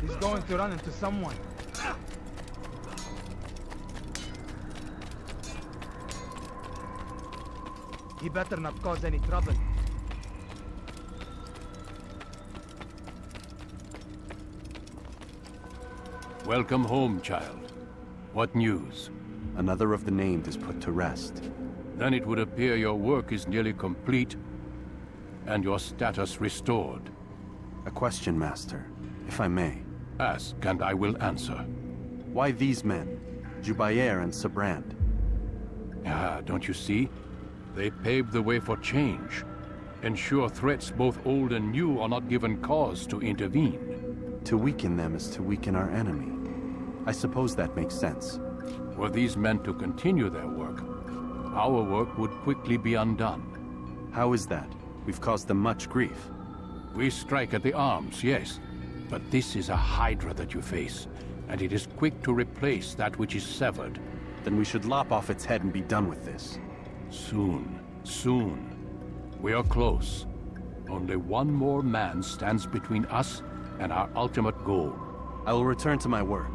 He's going to run into someone. He better not cause any trouble. Welcome home, child. What news? Another of the named is put to rest. Then it would appear your work is nearly complete, and your status restored. A question, Master, if I may. Ask, and I will answer. Why these men? Jubayer and Sabrand? Ah, don't you see? They paved the way for change. Ensure threats both old and new are not given cause to intervene. To weaken them is to weaken our enemy. I suppose that makes sense. Were these men to continue their work, our work would quickly be undone. How is that? We've caused them much grief. We strike at the arms, yes. But this is a hydra that you face, and it is quick to replace that which is severed. Then we should lop off its head and be done with this. Soon, soon. We are close. Only one more man stands between us and our ultimate goal. I will return to my work.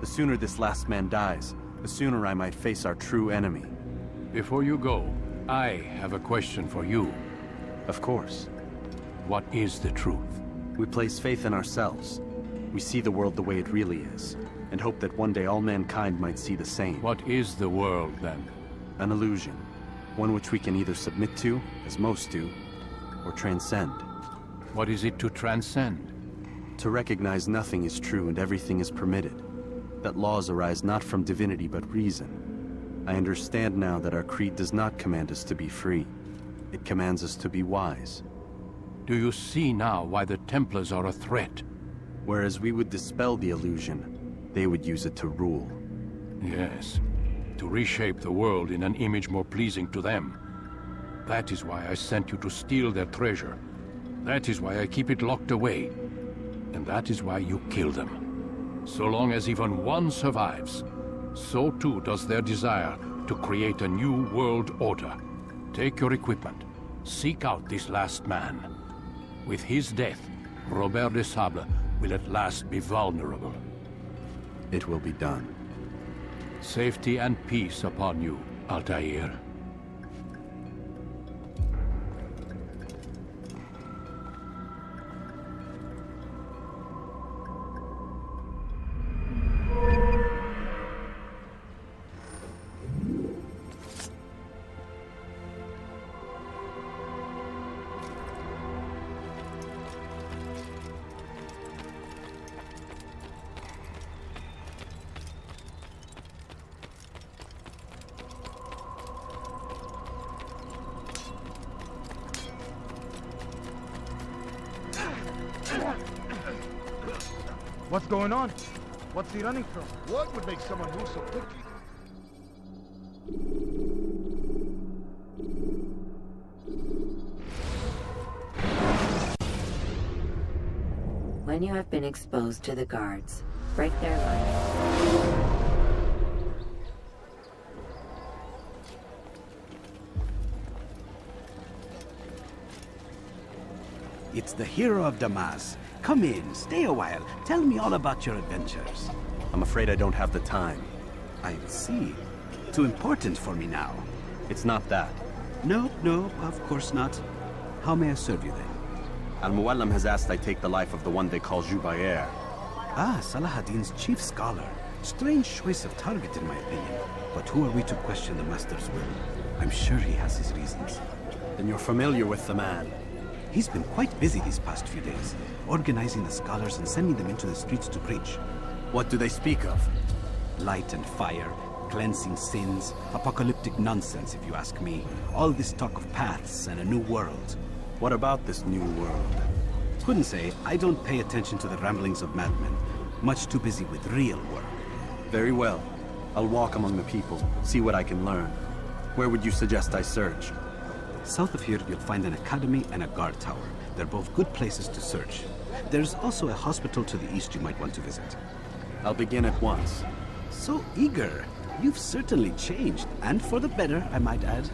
The sooner this last man dies, the sooner I might face our true enemy. Before you go, I have a question for you. Of course. What is the truth? We place faith in ourselves. We see the world the way it really is, and hope that one day all mankind might see the same. What is the world, then? An illusion. One which we can either submit to, as most do, or transcend. What is it to transcend? To recognize nothing is true and everything is permitted. That laws arise not from divinity but reason. I understand now that our creed does not command us to be free. It commands us to be wise. Do you see now why the Templars are a threat? Whereas we would dispel the illusion, they would use it to rule. Yes. To reshape the world in an image more pleasing to them. That is why I sent you to steal their treasure. That is why I keep it locked away. And that is why you kill them. So long as even one survives, so too does their desire to create a new world order. Take your equipment. Seek out this last man. With his death, Robert de Sable will at last be vulnerable. It will be done. Safety and peace upon you, Altair. What's going on? What's he running from? What would make someone move so quickly? When you have been exposed to the guards, break their line. It's the hero of Damas. Come in, stay a while. Tell me all about your adventures. I'm afraid I don't have the time. I see. Too important for me now. It's not that. No, of course not. How may I serve you then? Al-Muallim has asked I take the life of the one they call Jubayer. Ah, Salahadin's chief scholar. Strange choice of target in my opinion. But who are we to question the Master's will? I'm sure he has his reasons. Then you're familiar with the man. He's been quite busy these past few days, organizing the scholars and sending them into the streets to preach. What do they speak of? Light and fire, cleansing sins, apocalyptic nonsense if you ask me. All this talk of paths and a new world. What about this new world? Couldn't say. I don't pay attention to the ramblings of madmen. Much too busy with real work. Very well. I'll walk among the people, see what I can learn. Where would you suggest I search? South of here, you'll find an academy and a guard tower. They're both good places to search. There's also a hospital to the east you might want to visit. I'll begin at once. So eager. You've certainly changed, and for the better, I might add.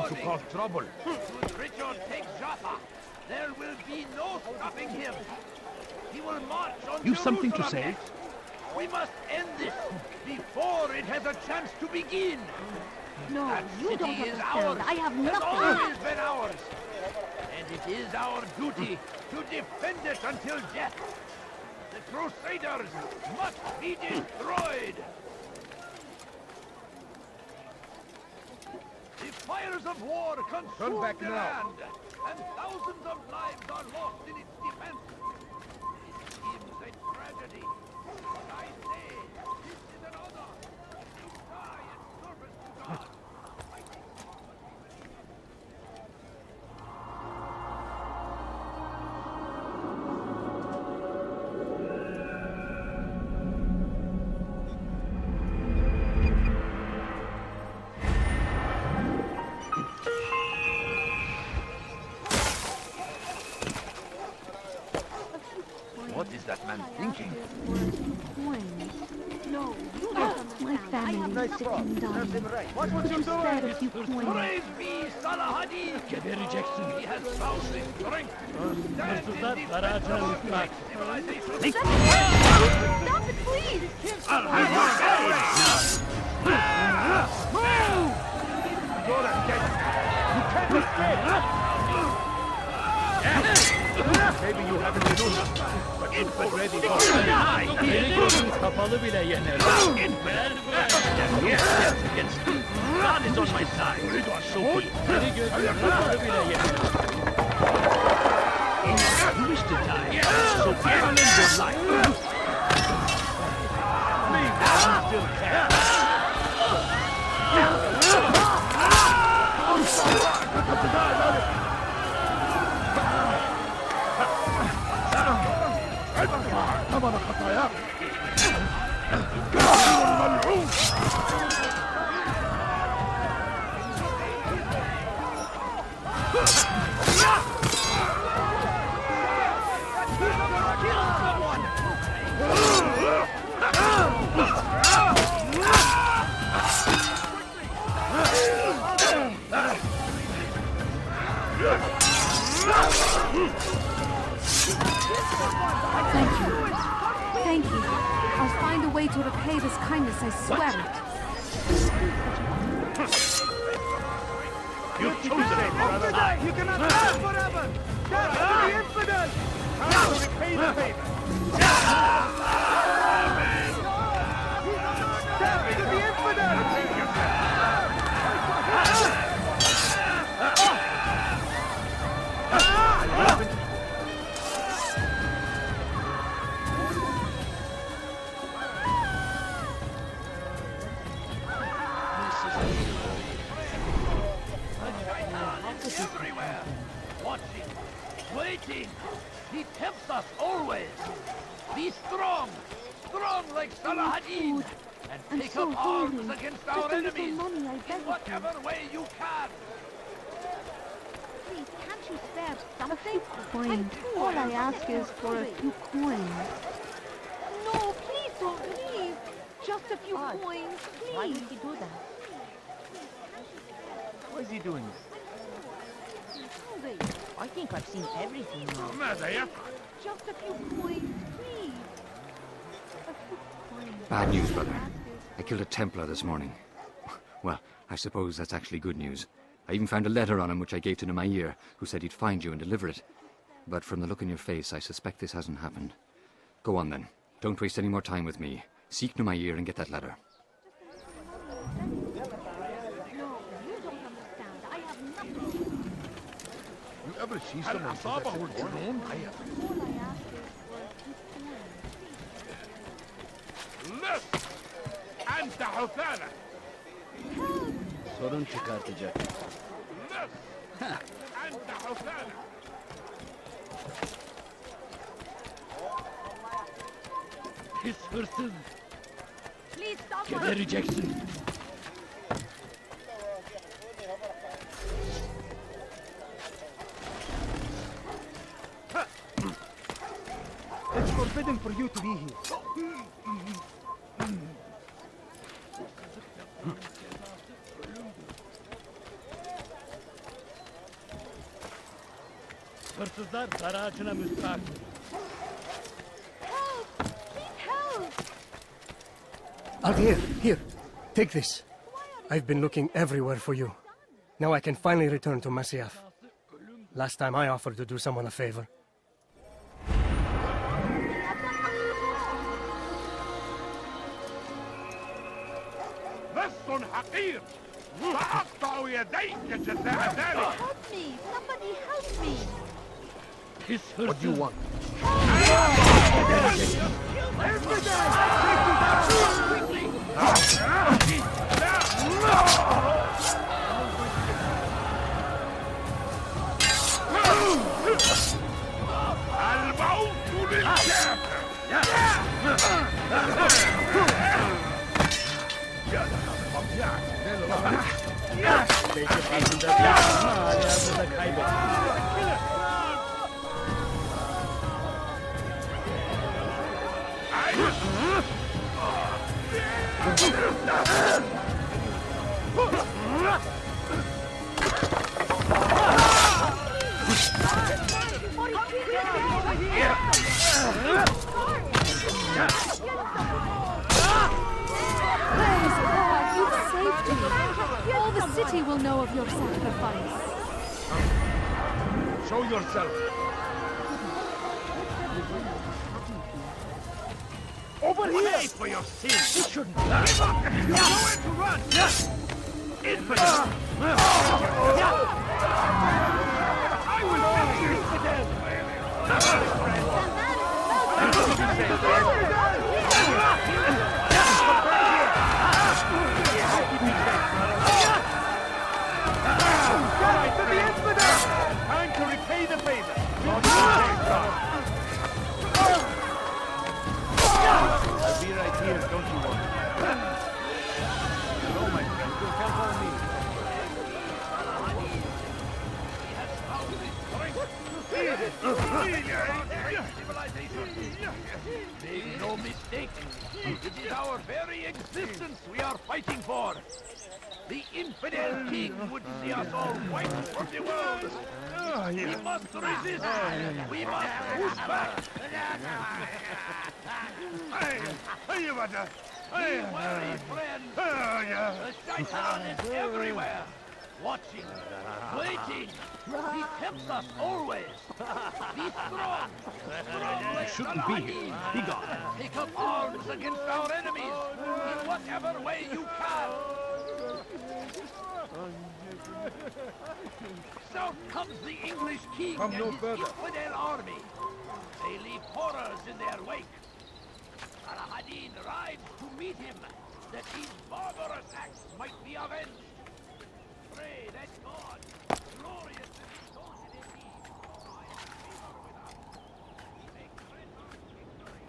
to cause trouble. Should Richard take Jaffa, there will be no stopping him. He will march on You've something to Jerusalem say? next. We must end this before it has a chance to begin. No, That you don't city is understand. ours. I have Has nothing. always been ours. And it is our duty to defend it until death. The Crusaders must be destroyed. The fires of war consume back the now. land, and thousands of lives are lost in its defense. It seems a tragedy, but I say this is an honor. You die in service to God. What is that man thinking? No, you don't understand. My family is sitting down. What would you do? Instead of you coins. Praise be Salahadin! He has found the strength to stand in defense of our great civilization. Stop it, please! Maybe you haven't noticed, but it's already gone. Kapalı bile yener. God is on my side. Seni gözün kapalı bile yener. You wish to die, so live your life. Still can. Thank you. I'll find a way to repay this kindness, I swear it. You've chosen a wrong side. You cannot live forever! Death to the infidel! How to repay the favor? Death to the infidel! Everywhere, watching, waiting. He tempts us always. Be strong, strong like Salahadin, and I'm take so up arms hungry. against Just our a little enemies money, I in beg of you. whatever way you can. Please, can't you spare something? Coins. All I ask is for a few coins. No, please don't leave. Just a few coins, please. Why would he do that? Why is he doing this? I think I've seen everything now. Just a few coins, please. Bad news, brother. I killed a Templar this morning. Well, I suppose that's actually good news. I even found a letter on him which I gave to Nemair, who said he'd find you and deliver it. But from the look in your face, I suspect this hasn't happened. Go on then. Don't waste any more time with me. Seek Nemair and get that letter. You ever see someone born? أنت حثالة. Sorun çıkartacak. أنت حثالة. Pis hırsız. Please stop. Gebereceksin. It's forbidden for you to be here. hırsızlar dar ağacına müstahak. Help! Please help! Here. Take this. I've been looking everywhere for you. Now I can finally return to Masyaf. Last time I offered to do someone a favor. لص حقير سأقطع يديك جزاء ذلك. Help me! Somebody help me! Pis hırsız. What do you want? الموت للكافر. Belki farkında değil ama hala burada kaybettim. Praise God, you've saved me. All the city will know of your sacrifice. Show yourself. Over here! Pay for your sins! You shouldn't give up! Nowhere to run! Infidel! I will finish you, infidel! Time to repay the favor! I'll be right here, don't you worry. Hello, my friend. You'll count on me. Make no mistake, it is our very existence we are fighting for. The infidel king would see us all wiped from the world. We must resist. We must push back. Hey, Mother! Be wary, friend. The shaitan is everywhere. Watching, waiting. He tempts us always. Be strong. Strong like shouldn't be here. Be gone. Take up arms against our enemies in whatever way you can. South comes the English king Come and no his further. infidel army. They leave horrors in their wake. Saladin rides to meet him, that these barbarous acts might be avenged. Pray that God, glorious and exalted indeed, find favor with us. We may grant our victory.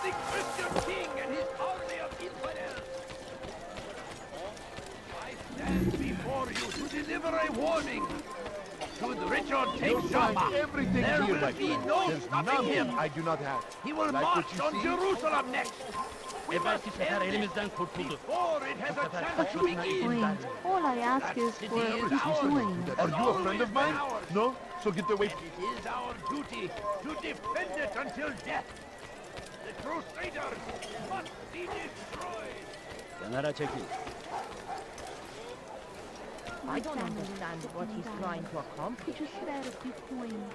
The Christian king and his army of infidels. I stand before you to deliver a warning. Should Richard take Joppa, Everything there here, will my be friend. no There's stopping nothing him. I do not have. He will Like what march you on see? Jerusalem next. We must Evvelki sefer end it elimizden kurtuldu. before it has a chance to begin. Wait, all I ask is for doing. Are you a friend of mine? No? So get away. It is our duty to defend it until death. The Crusaders must be destroyed. Kenara çekil. I don't understand what he's trying to accomplish. Could you spare a few coins?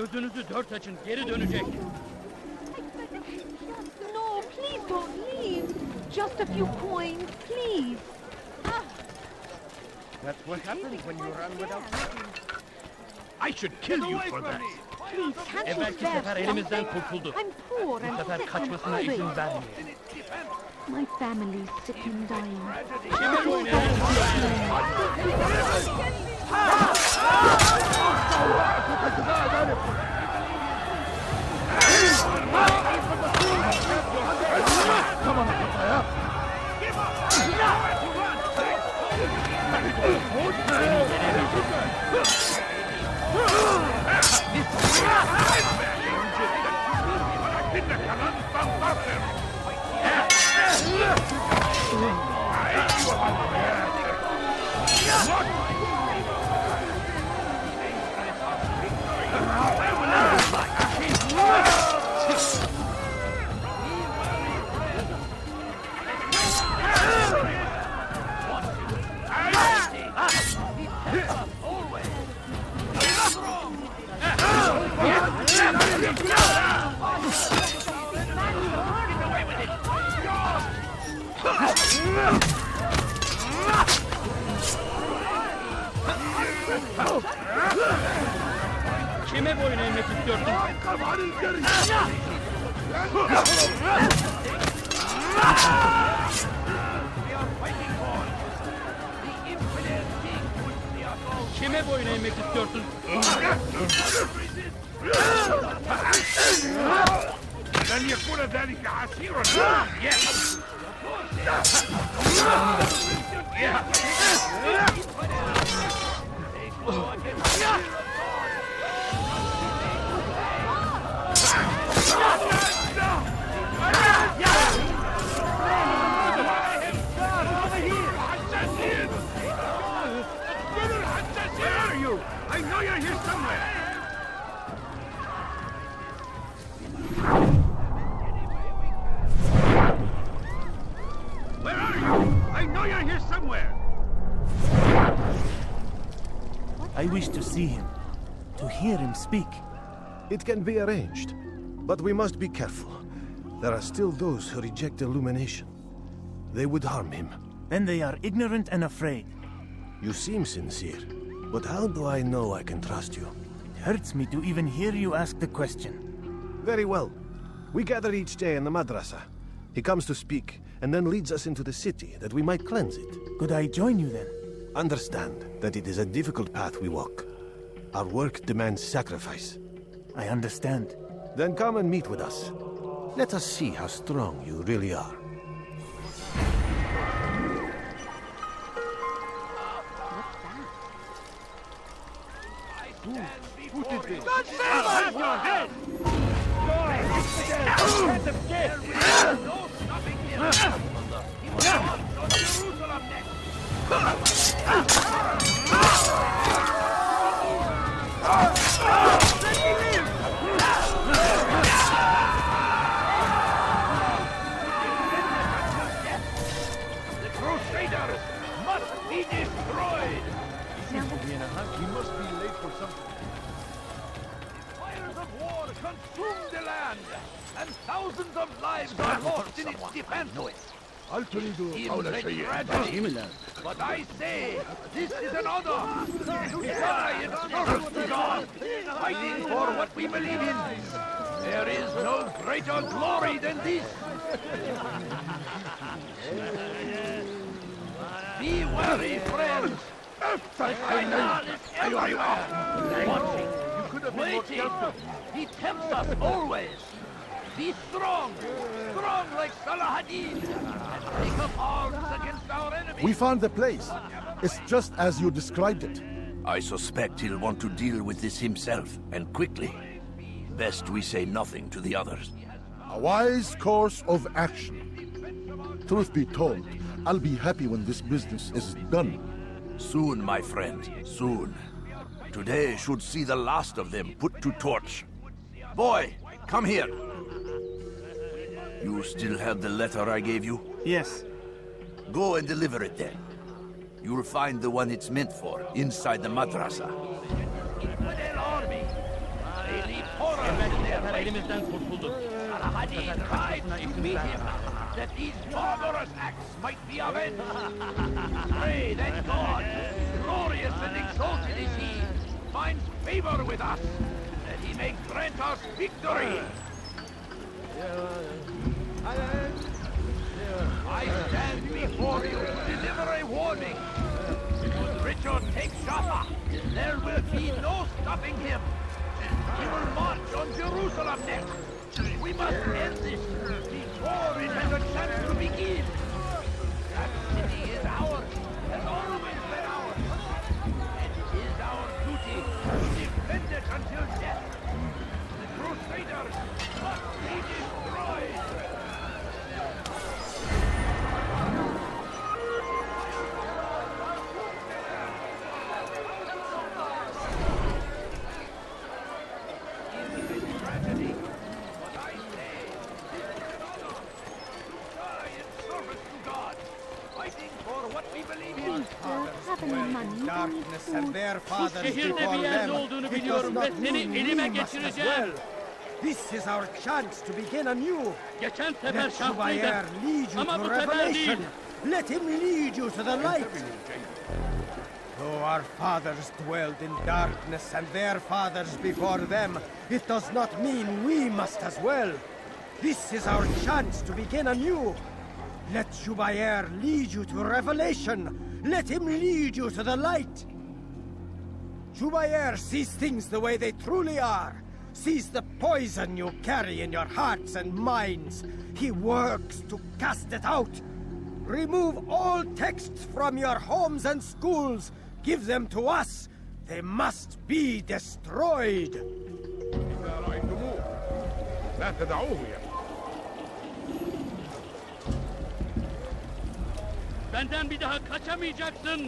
Gözünüzü dört açın, geri dönecek. No, please don't leave. Just a few coins, please. That's what happens when you run without thinking. I should kill you for that. Please, can't you Evvelki spare sefer elimizden something? kurtuldu. I'm poor Bu and sefer sick and kaçmasına hungry. izin vermeyin. My family's sick and dying. Kimin oynayın? Come on, Raphaël. Kime boyun eğmek istiyorsun? Kime boyun eğmek istiyorsun? لن يكون ذلك عسيرا. I know you're here somewhere. Where are you? I know you're here somewhere. I wish to see him, to hear him speak. It can be arranged, but we must be careful. There are still those who reject illumination. They would harm him. Then they are ignorant and afraid. You seem sincere, but how do I know I can trust you? It hurts me to even hear you ask the question. Very well. We gather each day in the madrasa. He comes to speak, and then leads us into the city, that we might cleanse it. Could I join you then? Understand that it is a difficult path we walk. Our work demands sacrifice. I understand. Then come and meet with us. Let us see how strong you really are. Who did this? God save us! Your head! No stopping him! He will march on Jerusalem next! The Crusaders must be destroyed! He must be late for something. Fires of war consume the land, and thousands of lives are lost in its defense. I'll tell you Seems a tragedy, but I say, this is an honor. Die in service to God, fighting for what we believe in. There is no greater glory than this. Be wary, friends. The Shaitan is everywhere, watching, waiting. He tempts us always. Be strong, strong like Salahadin, and take up arms against our enemies. We found the place. It's just as you described it. I suspect he'll want to deal with this himself, and quickly. Best we say nothing to the others. A wise course of action. Truth be told, I'll be happy when this business is done. Soon, my friend, soon. Today should see the last of them put to torch. Boy, come here. You still have the letter I gave you? Yes. Go and deliver it then. You'll find the one it's meant for inside the madrasa. Infidel army. They elimizden kurtulduk. Saladin tried to beat him, that these barbarous acts might be avenged. Pray that God, glorious and exalted is He, finds favor with us, that He may grant us victory. I stand before you to deliver a warning. Should Richard take Jaffa, there will be no stopping him. He will march on Jerusalem next. We must end this before it has a chance to begin. That city is ours, has always been ours. And it is our duty to defend it until death. The Crusaders must be destroyed. Darkness and their Bu fathers şehirde before bir yerde them. olduğunu It biliyorum does ve not seni mean elime we must as geçireceğim. well. This is our chance to begin anew. Geçen sefer Let şanslıydı. Jubayer lead you Ama to bu sefer değil. revelation. Let him lead you to the light. Though our fathers dwelled in darkness and their fathers before them, it does not mean we must as well. This is our chance to begin anew. Let Jubayer lead you to revelation. Let him lead you to the light. Jubayer sees things the way they truly are. Sees the poison you carry in your hearts and minds. He works to cast it out. Remove all texts from your homes and schools. Give them to us. They must be destroyed. إذا رأيتموه لا تدعوه Benden bir daha kaçamayacaksın.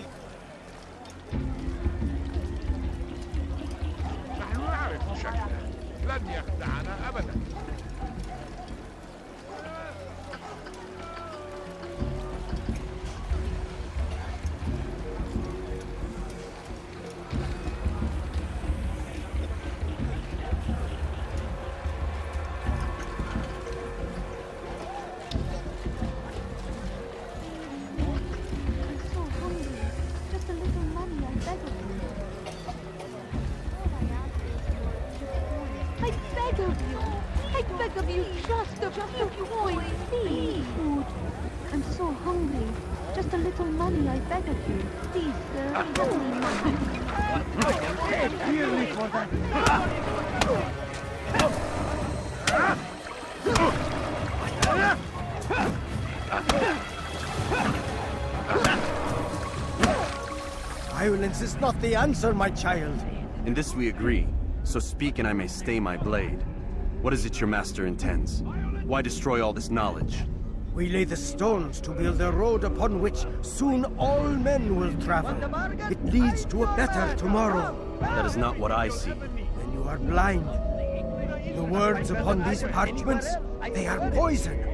نحن نعرف شكله لن يخدعنا أبدا. Violence is not the answer, my child. In this we agree, so speak and I may stay my blade. What is it your master intends? Why destroy all this knowledge? We lay the stones to build a road upon which soon all men will travel. It leads to a better tomorrow. That is not what I see. Then you are blind. The words upon these parchments, they are poison.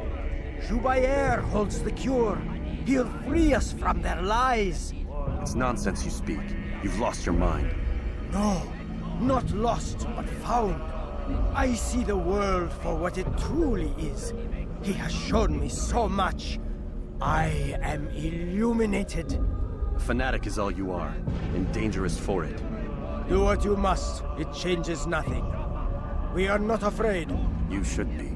Jubayer holds the cure. He'll free us from their lies. It's nonsense you speak. You've lost your mind. No, not lost, but found. I see the world for what it truly is. He has shown me so much. I am illuminated. A fanatic is all you are, and dangerous for it. Do what you must. It changes nothing. We are not afraid. You should be.